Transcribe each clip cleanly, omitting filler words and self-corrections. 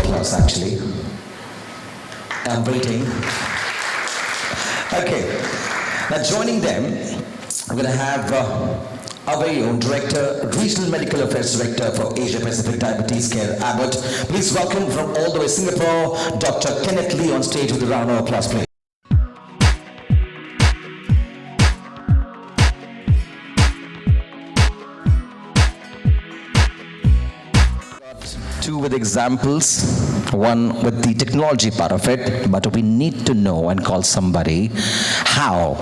applause, actually. I'm waiting. Okay. Now, joining them, we're going to have our very own director, Regional Medical Affairs Director for Asia Pacific Diabetes Care, Abbott. Please welcome from all the way Singapore, Dr. Kenneth Lee on stage with a round of applause, please. Two with examples, one with the technology part of it, but we need to know and call somebody how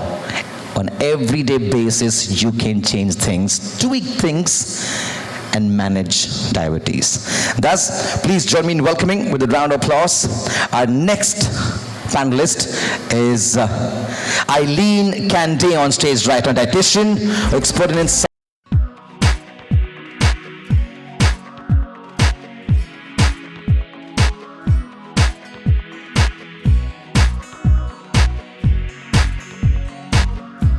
on everyday basis you can change things, tweak things, and manage diabetes. Thus, please join me in welcoming with a round of applause. Our next panelist is Eileen Kande on stage, right, a dietitian, expert in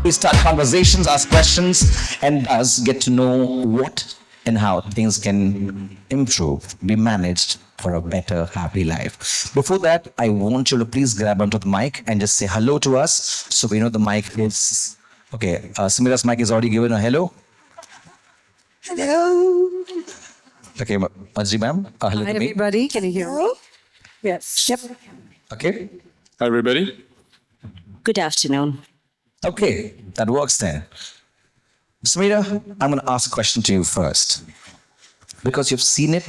we start conversations, ask questions, and us get to know what and how things can improve, be managed for a better, happy life. Before that, I want you to please grab onto the mic and just say hello to us, so we know the mic is... Okay, Sameera's mic is already given a hello. Hello. Okay, Manjri ma'am, hello Hi, to me. everybody. Can you hear me? Yes. Yep. Okay. Hi, everybody. Good afternoon. Okay, that works then. Sameera, I'm going to ask a question to you first. Because you've seen it,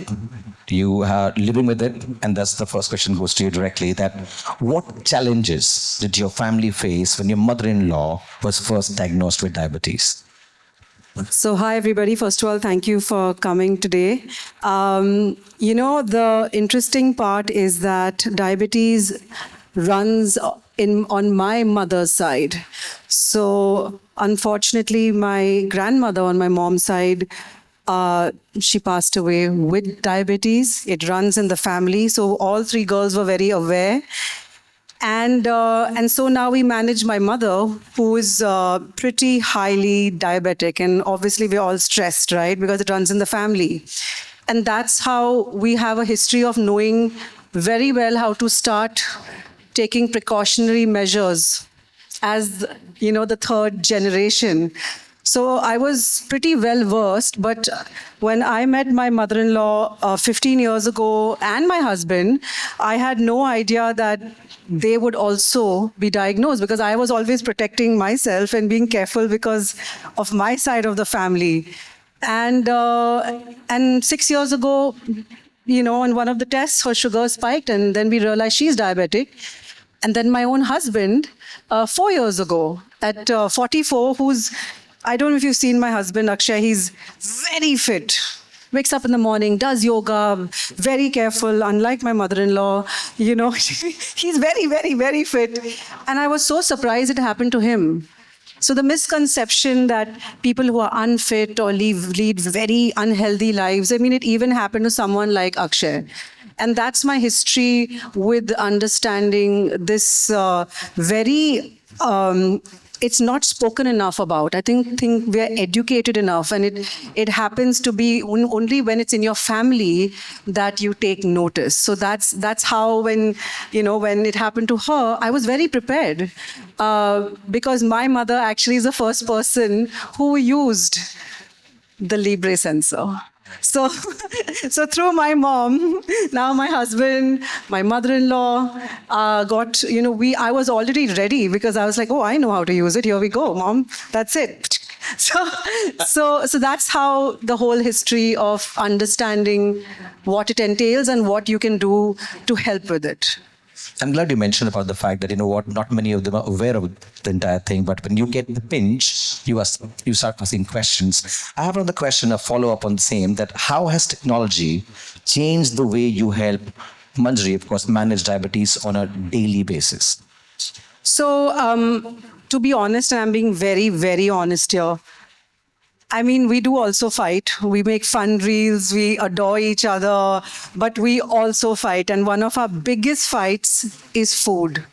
you are living with it, and that's the first question goes to you directly, that what challenges did your family face when your mother-in-law was first diagnosed with diabetes? So, hi, everybody. First of all, thank you for coming today. You know, the interesting part is that diabetes runs on my mother's side. So, unfortunately, my grandmother on my mom's side, she passed away with diabetes. It runs in the family. So all three girls were very aware. And so now we manage my mother, who is pretty highly diabetic. And obviously we're all stressed, right? Because it runs in the family. And that's how we have a history of knowing very well how to start taking precautionary measures as, you know, the third generation. So I was pretty well versed, but when I met my mother-in-law 15 years ago and my husband, I had no idea that they would also be diagnosed, because I was always protecting myself and being careful because of my side of the family. And 6 years ago, you know, on one of the tests, her sugar spiked, and then we realized she's diabetic. And then my own husband, 4 years ago, at 44, who's, I don't know if you've seen my husband, Akshay, he's very fit. Wakes up in the morning, does yoga, very careful, unlike my mother-in-law, you know, he's very, very, very fit. And I was so surprised it happened to him. So the misconception that people who are unfit or lead very unhealthy lives, I mean, it even happened to someone like Akshay. And that's my history with understanding this very... it's not spoken enough about. I think we're educated enough, and it happens to be only when it's in your family that you take notice. So that's how when it happened to her, I was very prepared because my mother actually is the first person who used the Libre sensor. So through my mom, now my husband, my mother-in-law got, I was already ready because I was like, oh, I know how to use it. Here we go, mom. That's it. So that's how the whole history of understanding what it entails and what you can do to help with it. I'm glad you mentioned about the fact that, not many of them are aware of the entire thing, but when you get the pinch, you start asking questions. I have another question, a follow-up on the same, that how has technology changed the way you help Manjri, of course, manage diabetes on a daily basis? So, to be honest, and I'm being very, very honest here, I mean, we do also fight. We make fun reels, we adore each other, but we also fight. And one of our biggest fights is food.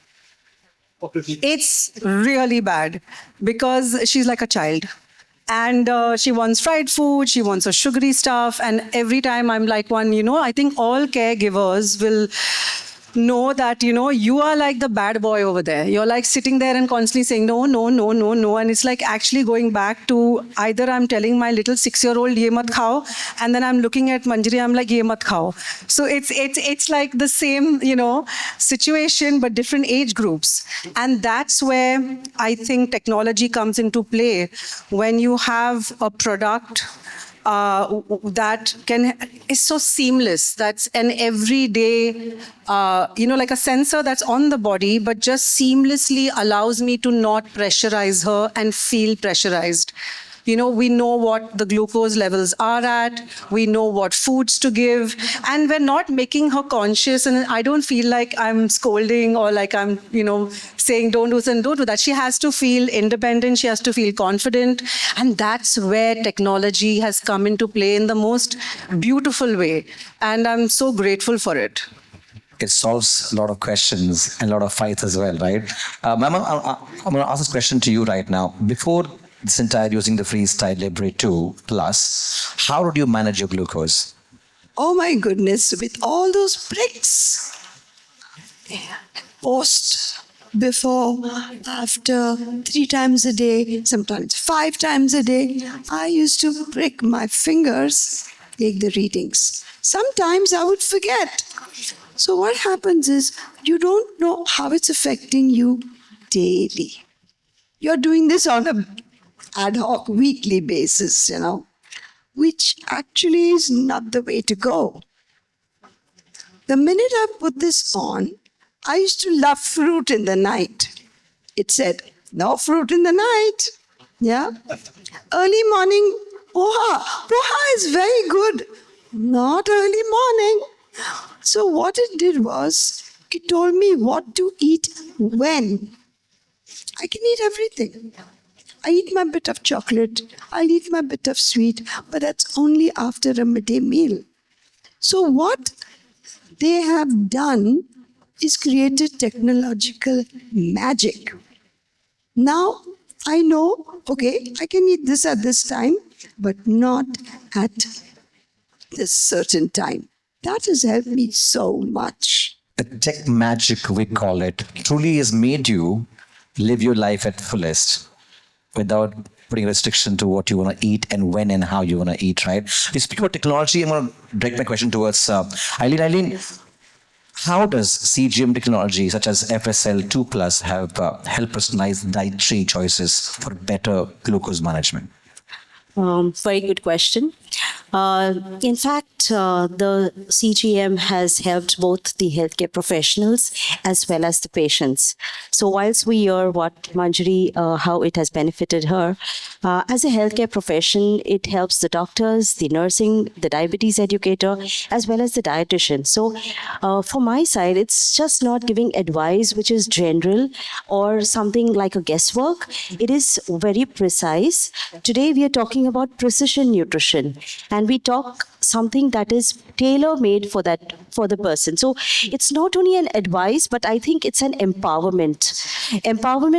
It's really bad because she's like a child. And she wants fried food, she wants a sugary stuff. And every time I'm like I think all caregivers will know that, you are like the bad boy over there. You're like sitting there and constantly saying, no, no, no, no, no. And it's like actually going back to either I'm telling my little 6-year-old, ye mat khao, and then I'm looking at Manjari, I'm like, ye mat khao. So it's like the same, situation, but different age groups. And that's where I think technology comes into play. When you have a product that is so seamless. That's an everyday, like a sensor that's on the body, but just seamlessly allows me to not pressurize her and feel pressurized. We know what the glucose levels are at, we know what foods to give, and we're not making her conscious. And I don't feel like I'm scolding or like I'm, saying don't do this and don't do that. She has to feel independent, she has to feel confident. And that's where technology has come into play in the most beautiful way. And I'm so grateful for it. It solves a lot of questions and a lot of fights as well, right? Ma'am, I'm going to ask this question to you right now. Before this entire using the Freestyle Libre 2 Plus, how did you manage your glucose? Oh my goodness, with all those pricks. Post, before, after, 3 times a day, sometimes 5 times a day. I used to prick my fingers, take the readings. Sometimes I would forget. So what happens is you don't know how it's affecting you daily. You're doing this on a ad hoc weekly basis, which actually is not the way to go. The minute I put this on, I used to love fruit in the night. It said, no fruit in the night. Yeah. Early morning poha. Poha is very good. Not early morning. So what it did was, it told me what to eat when. I can eat everything. I eat my bit of chocolate, I eat my bit of sweet, but that's only after a midday meal. So what they have done is created technological magic. Now I know, okay, I can eat this at this time, but not at this certain time. That has helped me so much. The tech magic, we call it, truly has made you live your life at fullest without putting restriction to what you want to eat and when and how you want to eat, right? We speak about technology. I'm going to direct my question towards Eileen. How does CGM technology such as FSL2 Plus help personalize dietary choices for better glucose management? Very good question. In fact, the CGM has helped both the healthcare professionals as well as the patients. So whilst we hear what Manjari, how it has benefited her, as a healthcare profession, it helps the doctors, the nursing, the diabetes educator, as well as the dietitian. So for my side, it's just not giving advice which is general or something like a guesswork. It is very precise. Today, we are talking about precision nutrition, and we talk something that is tailor-made for the person. So it's not only an advice, but I think it's an empowerment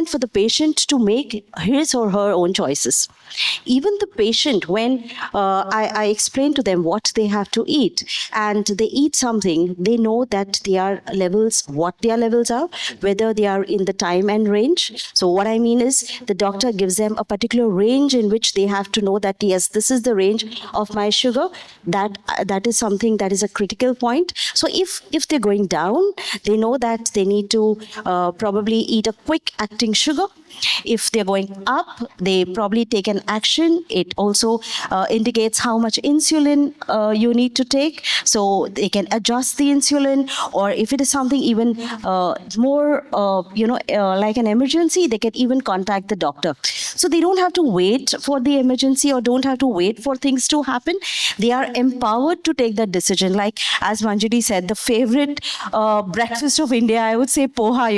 for the patient to make his or her own choices. Even the patient, when I explain to them what they have to eat, and they eat something, they know that what their levels are, whether they are in the time and range. So what I mean is the doctor gives them a particular range in which they have to know that, yes, this is the range of my sugar. That is something that is a critical point. So if they're going down, they know that they need to probably eat a quick acting sugar. If they're going up, they probably take an action. It also indicates how much insulin you need to take. So they can adjust the insulin, or if it is something even more, like an emergency, they can even contact the doctor. So they don't have to wait for the emergency or don't have to wait for things to happen. They are empowered to take that decision. Like as Manjari said, the favorite breakfast of India, I would say poha,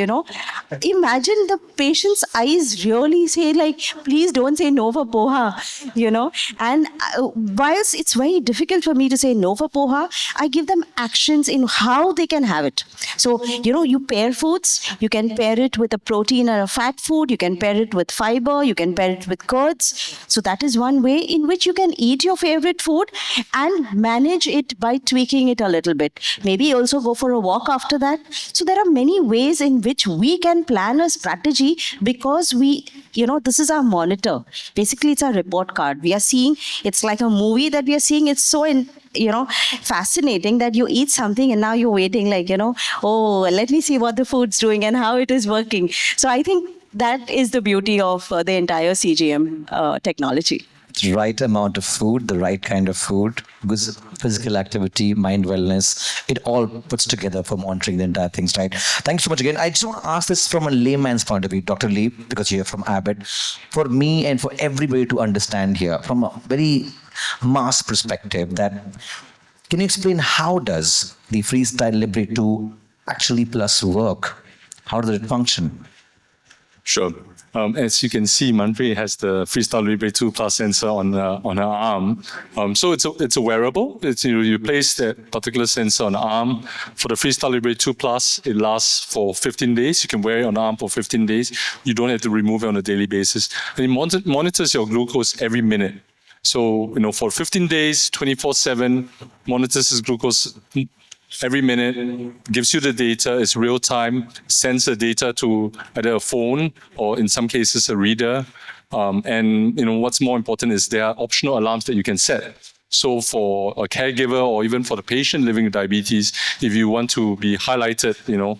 Imagine the patients eyes really say like, please don't say no for poha, you know. And whilst it's very difficult for me to say no for poha, I give them actions in how they can have it. So, you know, you pair foods, you can pair it with a protein or a fat food, you can pair it with fiber, you can pair it with curds. So that is one way in which you can eat your favorite food and manage it by tweaking it a little bit. Maybe also go for a walk after that. So there are many ways in which we can plan a strategy, because we, you know, this is our monitor. Basically, it's our report card. We are seeing, it's like a movie that we are seeing. It's so, you know, fascinating that you eat something and now you're waiting like, you know, oh, let me see what the food's doing and how it is working. So I think that is the beauty of the entire CGM technology. The right amount of food, the right kind of food, because physical activity, mind wellness, it all puts together for monitoring the entire things, right? Thanks so much again. I just want to ask this from a layman's point of view, Dr. Lee, because you're from Abbott. For me and for everybody to understand here, from a very mass perspective, that can you explain how does the Freestyle Libre 2 actually plus work? How does it function? Sure. As you can see, Manpreet has the Freestyle Libre 2 Plus sensor on her arm. So it's a wearable. It's, you place that particular sensor on the arm. For the Freestyle Libre 2 Plus, it lasts for 15 days. You can wear it on the arm for 15 days. You don't have to remove it on a daily basis. And it monitors your glucose every minute. So, you know, for 15 days, 24/7, monitors his glucose every minute, gives you the data, it's real time, sends the data to either a phone or in some cases a reader. And you know what's more important is there are optional alarms that you can set. So for a caregiver or even for the patient living with diabetes, if you want to be highlighted, you know,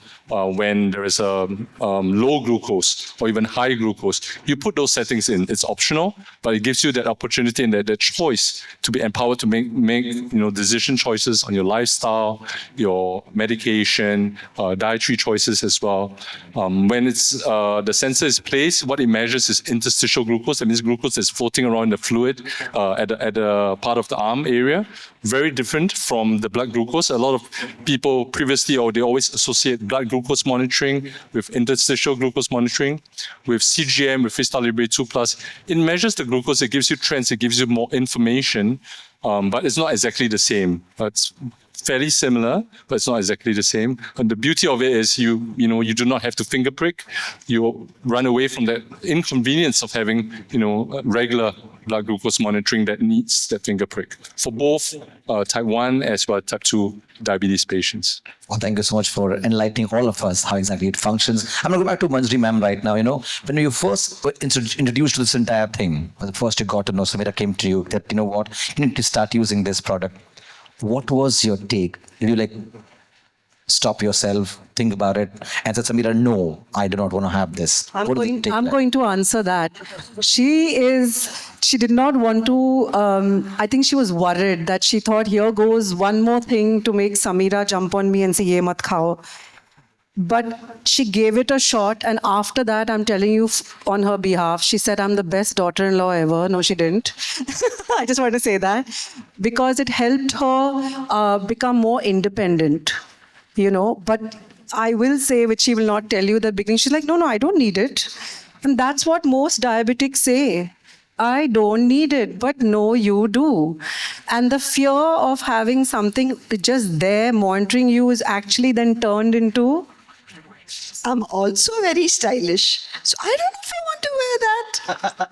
when there is a low glucose or even high glucose, you put those settings in. It's optional, but it gives you that opportunity and that choice to be empowered to make you know, decision choices on your lifestyle, your medication, dietary choices as well. When it's the sensor is placed, what it measures is interstitial glucose. That means glucose is floating around the fluid at a part of the arm area. Very different from the blood glucose. A lot of people previously, or they always associate blood glucose monitoring with interstitial glucose monitoring. With CGM, with Freestyle Libre 2 Plus, it measures the glucose, it gives you trends, it gives you more information, but it's not exactly the same. It's fairly similar, but it's not exactly the same. And the beauty of it is you do not have to finger prick. You run away from that inconvenience of having, you know, regular blood glucose monitoring that needs that finger prick for both type 1 as well as type 2 diabetes patients. Well, thank you so much for enlightening all of us how exactly it functions. I'm going to go back to Manjri ma'am right now. You know, when you first were introduced to this entire thing, when first you got to know, Sameera came to you that, you know what, you need to start using this product. What was your take? Did you like stop yourself, think about it, and said, Sameera, no, I do not want to have this? I'm going to answer that. She did not want to, I think she was worried that she thought, here goes one more thing to make Sameera jump on me and say, ye mat khao. But she gave it a shot, and after that, I'm telling you on her behalf, she said, I'm the best daughter-in-law ever. No, she didn't. I just want to say that. Because it helped her become more independent, you know. But I will say, which she will not tell you, that beginning, she's like, no, I don't need it. And that's what most diabetics say. I don't need it, but no, you do. And the fear of having something just there monitoring you is actually then turned into... I'm also very stylish. So I don't know if I want to wear that.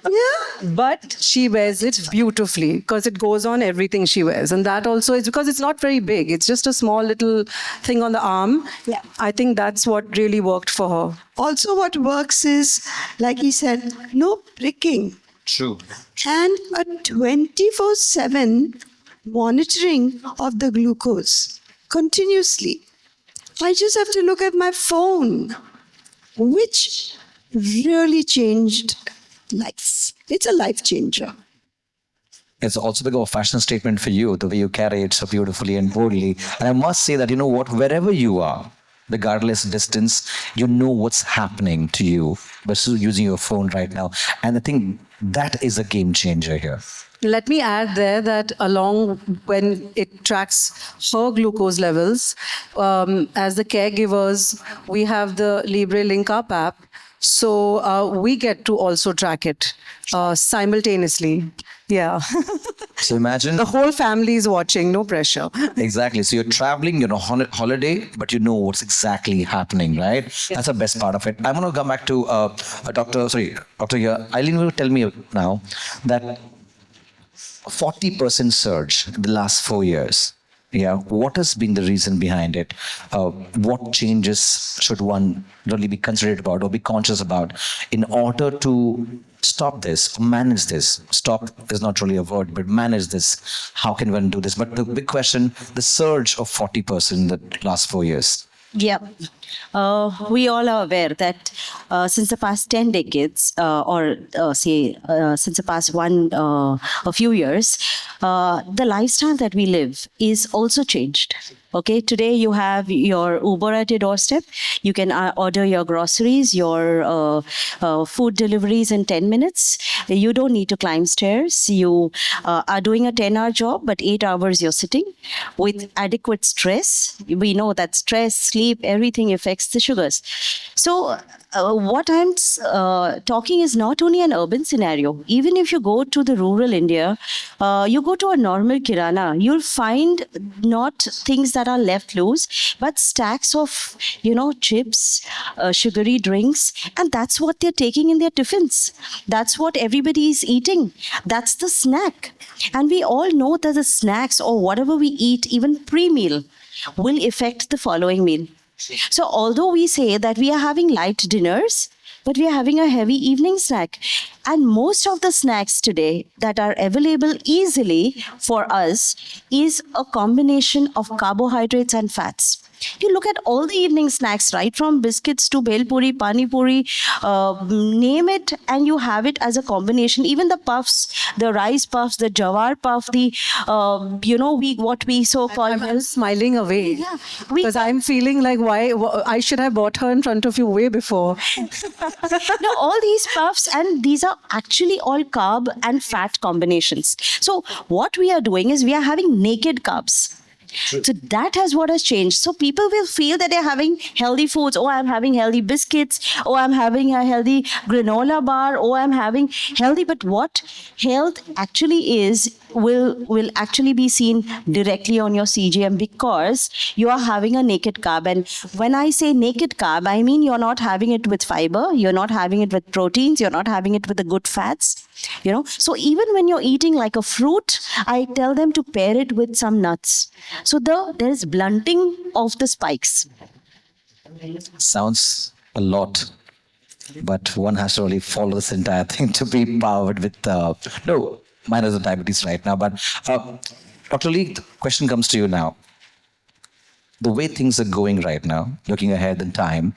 Yeah. But she wears it beautifully because it goes on everything she wears. And that also is because it's not very big. It's just a small little thing on the arm. Yeah. I think that's what really worked for her. Also what works is, like he said, no pricking. True. And a 24/7 monitoring of the glucose continuously. I just have to look at my phone, which really changed life. It's a life changer. It's also become a fashion statement for you, the way you carry it so beautifully and boldly. And I must say that, you know what, wherever you are, regardless distance, you know what's happening to you versus using your phone right now. And I think that is a game changer here. Let me add there that along when it tracks her glucose levels, as the caregivers, we have the Libre Link Up app. So we get to also track it simultaneously. Yeah. So imagine. The whole family is watching, no pressure. Exactly. So you're traveling, you're on holiday, but you know what's exactly happening, right? That's the best part of it. I'm going to come back to Dr. here. Eileen will tell me now that 40% surge in the last 4 years. Yeah, what has been the reason behind it? What changes should one really be considerate about or be conscious about in order to stop this, manage this? Stop is not really a word, but manage this. How can one do this? But the big question, the surge of 40% in the last 4 years. Yeah. We all are aware that since the past 10 decades, since the past a few years, the lifestyle that we live is also changed. Okay, today you have your Uber at your doorstep. You can order your groceries, your food deliveries in 10 minutes. You don't need to climb stairs. You are doing a 10-hour job, but 8 hours you're sitting with adequate stress. We know that stress, sleep, everything affects the sugars. So what I'm talking is not only an urban scenario. Even if you go to the rural India, you go to a normal kirana, you'll find not things that are left loose, but stacks of, chips, sugary drinks, and that's what they're taking in their tiffins. That's what everybody is eating. That's the snack. And we all know that the snacks or whatever we eat, even pre-meal, will affect the following meal. So although we say that we are having light dinners, but we are having a heavy evening snack. And most of the snacks today that are available easily for us is a combination of carbohydrates and fats. You look at all the evening snacks, right from biscuits to bhel puri, pani puri, name it, and you have it as a combination. Even the puffs, the rice puffs, the jawar puff, the what we so call. I'm smiling away. Yeah, because I'm feeling like why I should have bought her in front of you way before. No, all these puffs, and these are actually all carb and fat combinations. So what we are doing is we are having naked carbs. True. So that has what has changed. So people will feel that they're having healthy foods. Oh, I'm having healthy biscuits. Oh, I'm having a healthy granola bar. Oh, I'm having healthy. But what health actually is will actually be seen directly on your CGM because you are having a naked carb. And when I say naked carb, I mean you're not having it with fiber. You're not having it with proteins. You're not having it with the good fats. So even when you're eating like a fruit, I tell them to pair it with some nuts. So there is blunting of the spikes. Sounds a lot, but one has to really follow this entire thing to be powered with no, mine is the diabetes right now. But Dr. Lee, the question comes to you now. The way things are going right now, looking ahead in time,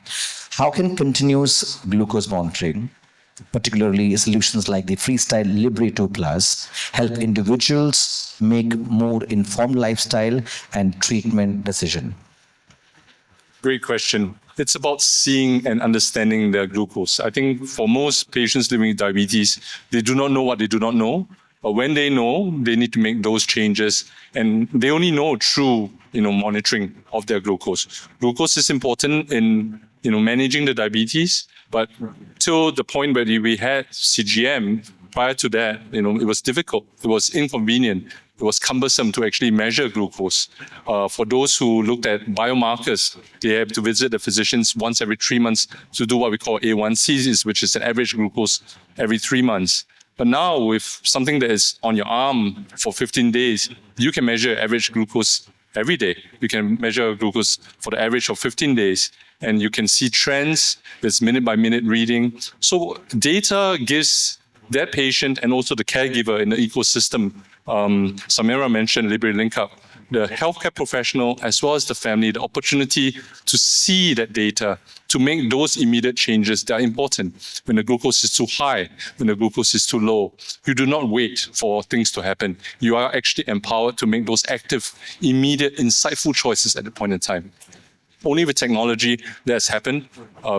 how can continuous glucose monitoring, particularly solutions like the Freestyle Libre 2 Plus, help individuals make more informed lifestyle and treatment decision? Great question. It's about seeing and understanding their glucose. I think for most patients living with diabetes, they do not know what they do not know. But when they know, they need to make those changes. And they only know through monitoring of their glucose. Glucose is important in managing the diabetes, but till the point where we had CGM, prior to that, it was difficult. It was inconvenient. It was cumbersome to actually measure glucose. For those who looked at biomarkers, they have to visit the physicians once every 3 months to do what we call A1C, which is an average glucose every 3 months. But now with something that is on your arm for 15 days, you can measure average glucose every day. You can measure glucose for the average of 15 days. And you can see trends, there's minute-by-minute reading. So data gives that patient and also the caregiver in the ecosystem. Sameera mentioned Libre Link Up, the healthcare professional as well as the family, the opportunity to see that data, to make those immediate changes that are important. When the glucose is too high, when the glucose is too low, you do not wait for things to happen. You are actually empowered to make those active, immediate, insightful choices at the point in time. Only with technology that's happened.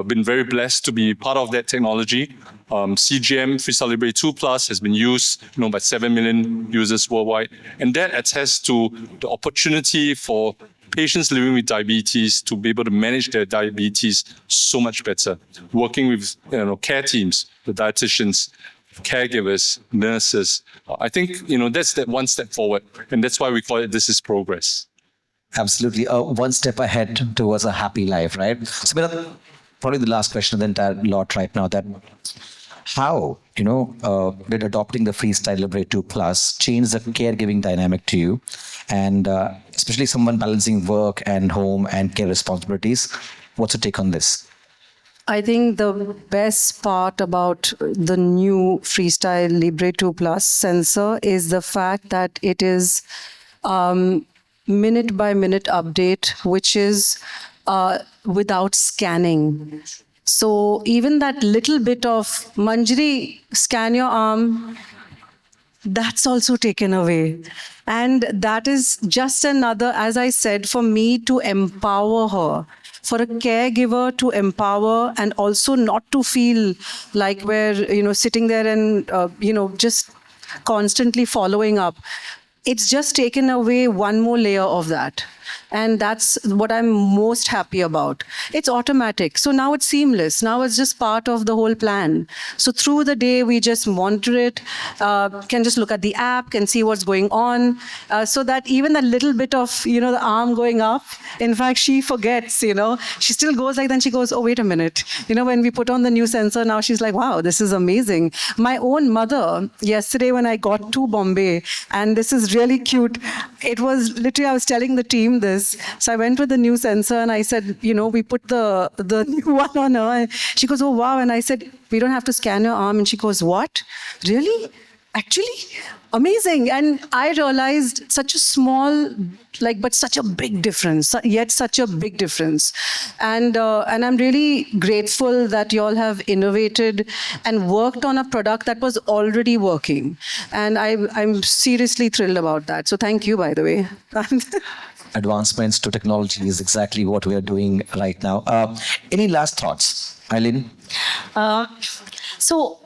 Been very blessed to be part of that technology. CGM, Freestyle Libre 2 Plus, has been used by 7 million users worldwide. And that attests to the opportunity for patients living with diabetes to be able to manage their diabetes so much better. Working with care teams, the dietitians, caregivers, nurses. I think that's that one step forward, and that's why we call it "This is Progress." Absolutely. One step ahead towards a happy life, right? Sameera, probably the last question of the entire lot right now, that how, did adopting the Freestyle Libre 2 Plus change the caregiving dynamic to you? And especially someone balancing work and home and care responsibilities. What's your take on this? I think the best part about the new Freestyle Libre 2 Plus sensor is the fact that it is minute by minute update, which is without scanning. So even that little bit of Manjari, scan your arm, that's also taken away. And that is just another, as I said, for me to empower her, for a caregiver to empower, and also not to feel like we're, sitting there and, just constantly following up. It's just taken away one more layer of that. And that's what I'm most happy about. It's automatic. So now it's seamless. Now it's just part of the whole plan. So through the day, we just monitor it, can just look at the app, can see what's going on, so that even that little bit of, the arm going up, in fact, she forgets, she still goes like, then she goes, oh, wait a minute. When we put on the new sensor, now she's like, wow, this is amazing. My own mother, yesterday when I got to Bombay, and this is really cute, it was literally, I was telling the team this. So I went with the new sensor and I said, we put the new one on her. And she goes, oh, wow. And I said, we don't have to scan your arm. And she goes, what? Really? Actually? Amazing. And I realized such a small, but such a big difference, yet such a big difference. And I'm really grateful that you all have innovated and worked on a product that was already working. And I'm seriously thrilled about that. So thank you, by the way. Advancements to technology is exactly what we are doing right now. Any last thoughts, Eileen? So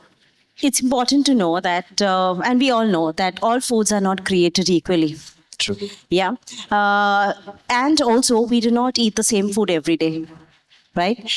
it's important to know that, and we all know that all foods are not created equally. True. Yeah. And also, we do not eat the same food every day, right?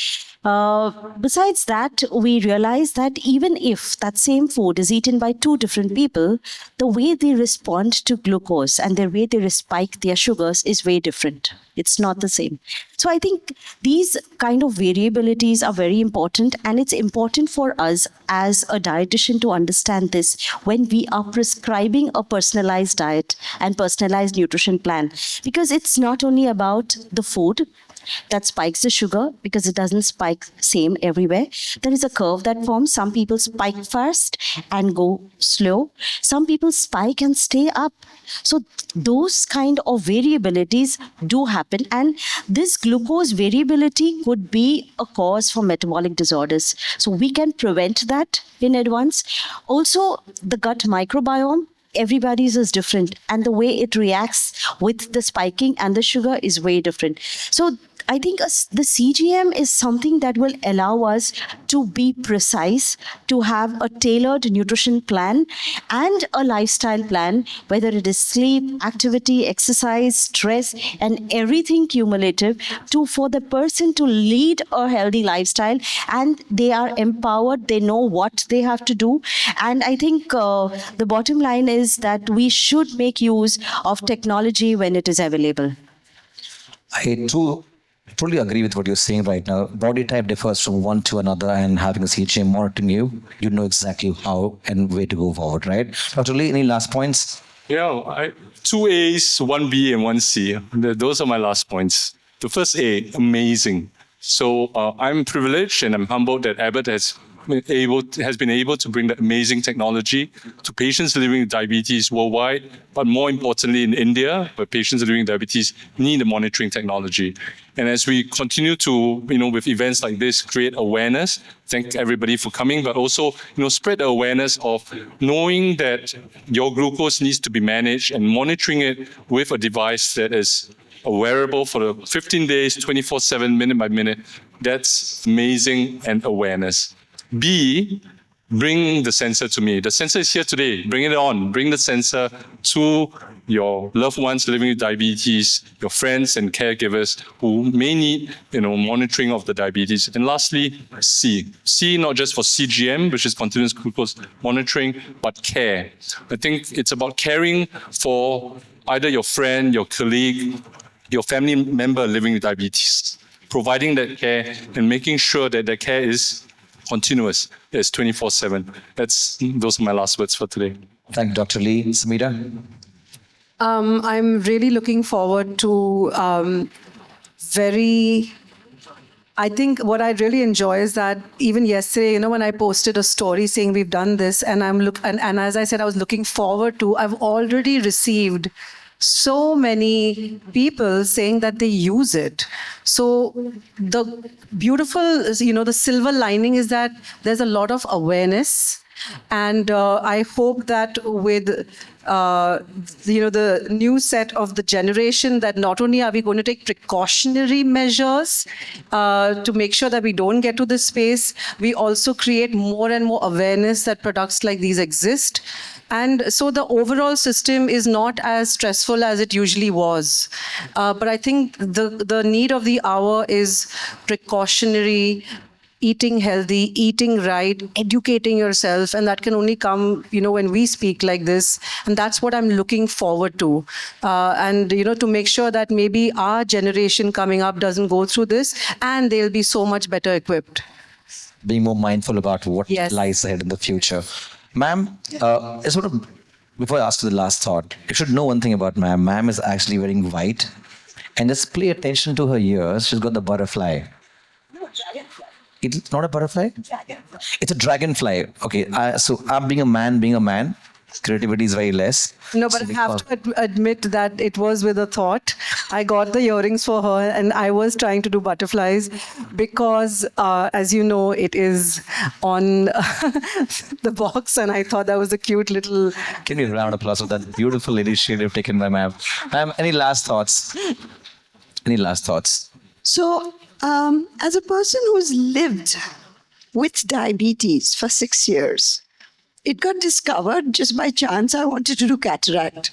Besides that, we realize that even if that same food is eaten by two different people, the way they respond to glucose and the way they spike their sugars is very different. It's not the same. So I think these kind of variabilities are very important, and it's important for us as a dietitian to understand this when we are prescribing a personalized diet and personalized nutrition plan, because it's not only about the food that spikes the sugar, because it doesn't spike same everywhere. There is a curve that forms. Some people spike fast and go slow. Some people spike and stay up. So those kind of variabilities do happen. And this glucose variability could be a cause for metabolic disorders. So we can prevent that in advance. Also, the gut microbiome, everybody's is different, and the way it reacts with the spiking and the sugar is way different. So I think the CGM is something that will allow us to be precise, to have a tailored nutrition plan and a lifestyle plan, whether it is sleep, activity, exercise, stress, and everything cumulative for the person to lead a healthy lifestyle, and they are empowered, they know what they have to do. And I think the bottom line is that we should make use of technology when it is available. I totally agree with what you're saying right now. Body type differs from one to another, and having a CGM monitoring you know exactly how and where to go forward, right? Dr. Lee, any last points? Yeah, 2 A's, 1 B, and 1 C. Those are my last points. The first A, amazing. So I'm privileged and I'm humbled that Abbott has been able to bring that amazing technology to patients living with diabetes worldwide, but more importantly in India, where patients living with diabetes need the monitoring technology. And as we continue to, with events like this, create awareness, thank everybody for coming, but also, spread the awareness of knowing that your glucose needs to be managed and monitoring it with a device that is a wearable for the 15 days, 24/7, minute by minute. That's amazing and awareness. B, bring the sensor to me. The sensor is here today. Bring it on. Bring the sensor to your loved ones living with diabetes, your friends and caregivers who may need, monitoring of the diabetes. And lastly, C. C not just for CGM, which is continuous glucose monitoring, but care. I think it's about caring for either your friend, your colleague, your family member living with diabetes, providing that care and making sure that the care is continuous. It's 24/7. Those are my last words for today. Thank you, Dr. Lee. Sameera? I'm really looking forward to I think what I really enjoy is that even yesterday, when I posted a story saying we've done this, and and as I said, I was looking forward to, I've already received so many people saying that they use it. So the beautiful, the silver lining is that there's a lot of awareness. And I hope that with the new set of the generation, that not only are we going to take precautionary measures to make sure that we don't get to this space, we also create more and more awareness that products like these exist. And so the overall system is not as stressful as it usually was. But I think the need of the hour is precautionary, eating healthy, eating right, educating yourself, and that can only come, when we speak like this. And that's what I'm looking forward to. And, to make sure that maybe our generation coming up doesn't go through this, and they'll be so much better equipped. Being more mindful about what Yes. lies ahead in the future. Ma'am, before I ask you the last thought, you should know one thing about ma'am. Ma'am is actually wearing white. And just pay attention to her ears. She's got the butterfly. It's not a butterfly? It's a dragonfly. Okay, so I'm being a man, creativity is very less. No, but I have to admit that it was with a thought. I got the earrings for her, and I was trying to do butterflies because, as you know, it is on the box, and I thought that was a cute little... Give me a round of applause for that beautiful initiative taken by ma'am. Ma'am, any last thoughts? So, as a person who's lived with diabetes for 6 years, it got discovered just by chance. I wanted to do cataract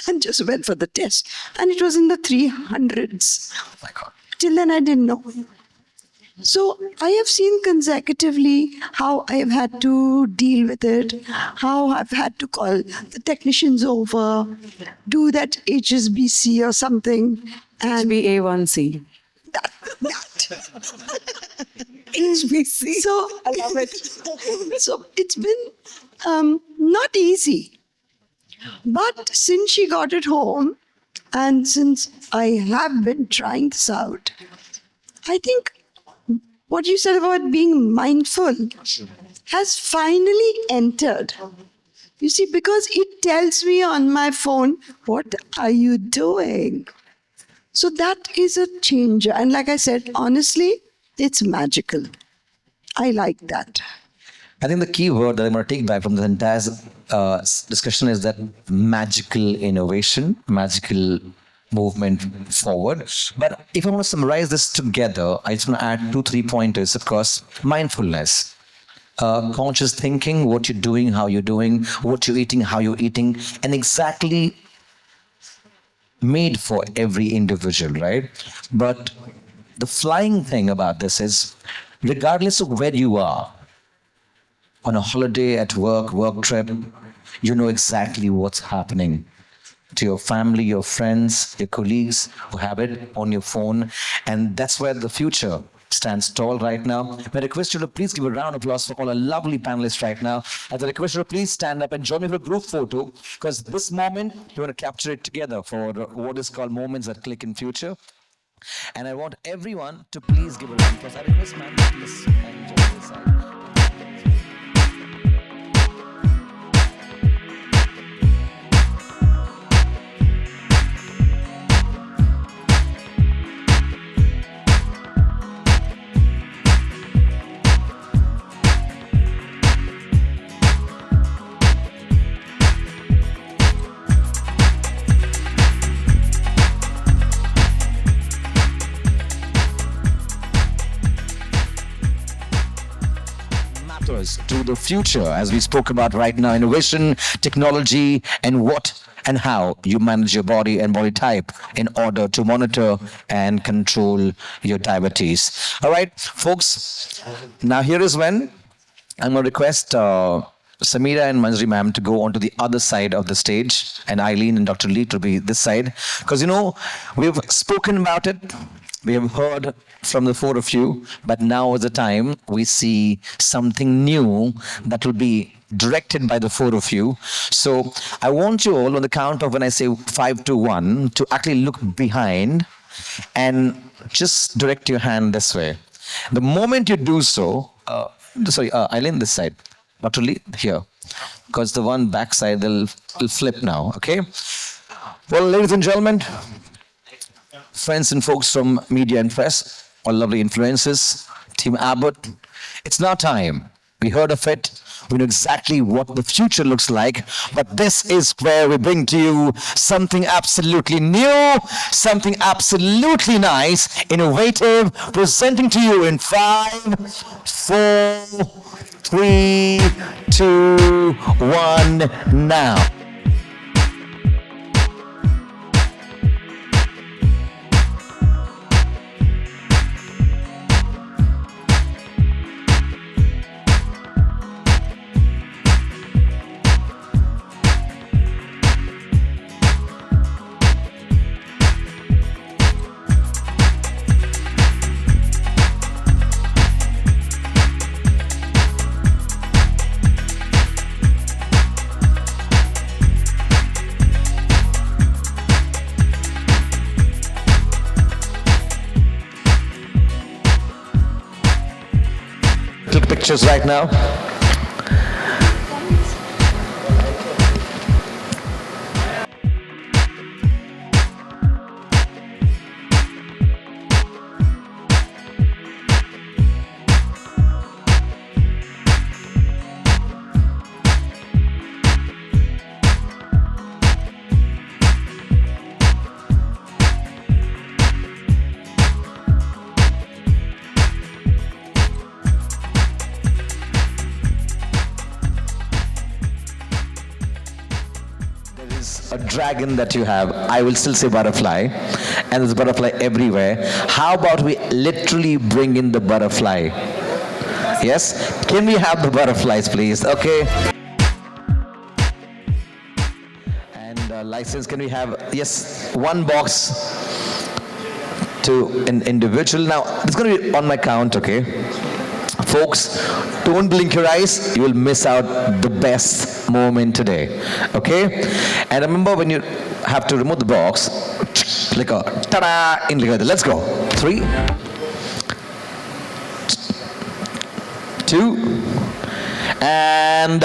and just went for the test. And it was in the 300s. Oh my God. Till then, I didn't know. So I have seen consecutively how I've had to deal with it, how I've had to call the technicians over, do that HSBC or something. And HbA1c. that. HBC. So I love it. So it's been not easy. But since she got it home, and since I have been trying this out, I think what you said about being mindful has finally entered. You see, because it tells me on my phone, what are you doing? So that is a changer. And like I said, honestly, it's magical. I like that. I think the key word that I'm going to take back from this entire discussion is that magical innovation, magical movement forward. But if I want to summarize this together, I just want to add 2-3 pointers. Of course, mindfulness, conscious thinking, what you're doing, how you're doing, what you're eating, how you're eating, and exactly made for every individual, right? But the flying thing about this is, regardless of where you are, on a holiday, at work trip, you know exactly what's happening to your family, your friends, your colleagues who have it on your phone. And that's where the future stands tall right now. I request you to please give a round of applause for all our lovely panelists right now. As I request you to please stand up and join me for a group photo, because this moment, we want to capture it together for what is called Moments That Click in Future. And I want everyone to please give a round of applause. I request ma'am to please join this side. us to the future, as we spoke about right now, innovation, technology, and what and how you manage your body and body type in order to monitor and control your diabetes. All right, folks, now here is when I'm going to request Sameera and Manjari ma'am to go onto the other side of the stage, and Eileen and Dr. Lee to be this side. Because, we've spoken about it, we have heard from the four of you, but now is the time we see something new that will be directed by the four of you. So I want you all, on the count of when I say 5 to 1, to actually look behind and just direct your hand this way. The moment you do so, Eileen, this side. Dr. Lee, here. Because the one back side, will flip now, okay? Well, ladies and gentlemen, friends and folks from media and press, all lovely influencers, Team Abbott, it's now time. We heard of it. We know exactly what the future looks like, but this is where we bring to you something absolutely new, something absolutely nice, innovative, presenting to you in 5, 4, 3, 2, 1, now. Click pictures right now. A dragon that you have, I will still say butterfly, and there's butterfly everywhere. How about we literally bring in the butterfly? Yes? Can we have the butterflies, please? Okay. And license, can we have, yes, one box to an individual. Now, it's going to be on my count, okay? Folks, don't blink your eyes. You will miss out the best moment today. Okay? And remember, when you have to remove the box, like a ta-da, in like that. Let's go. 3, 2, and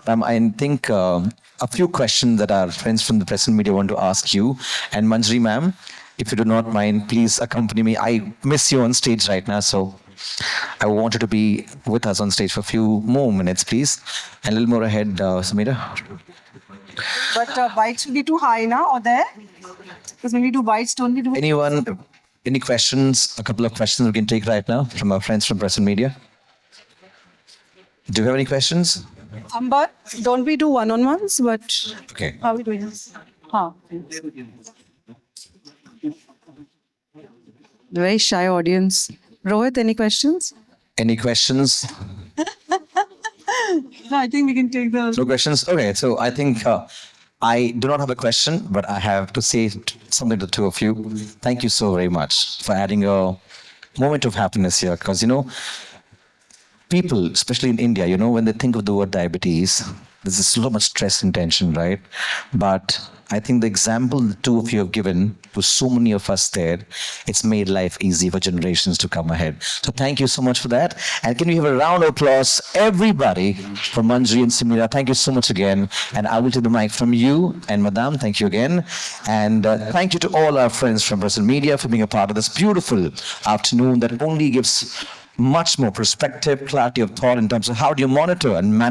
I think a few questions that our friends from the press and media want to ask you. And Manjri ma'am, if you do not mind, please accompany me. I miss you on stage right now, so I want you to be with us on stage for a few more minutes, please. And a little more ahead, Sameera. But bites will be too high now or there? Because when we do bites, don't we do it? Anyone, any questions? A couple of questions we can take right now from our friends from press and media. Do you have any questions? But don't we do one-on-ones? But Okay. how are we doing this? Huh. Very shy audience. Rohit, any questions? Any questions? No, I think we can take the... No questions? Okay, so I think I do not have a question, but I have to say something to the two of you. Thank you so very much for adding a moment of happiness here, because, people, especially in India, when they think of the word diabetes, there's so much stress and tension, right? But I think the example the two of you have given to so many of us there, it's made life easy for generations to come ahead. So thank you so much for that. And can we have a round of applause, everybody, for Manjri and Sameera? Thank you so much again. And I will take the mic from you. And Madam, thank you again. And thank you to all our friends from press and media for being a part of this beautiful afternoon that only gives much more perspective, clarity of thought in terms of how do you monitor and manage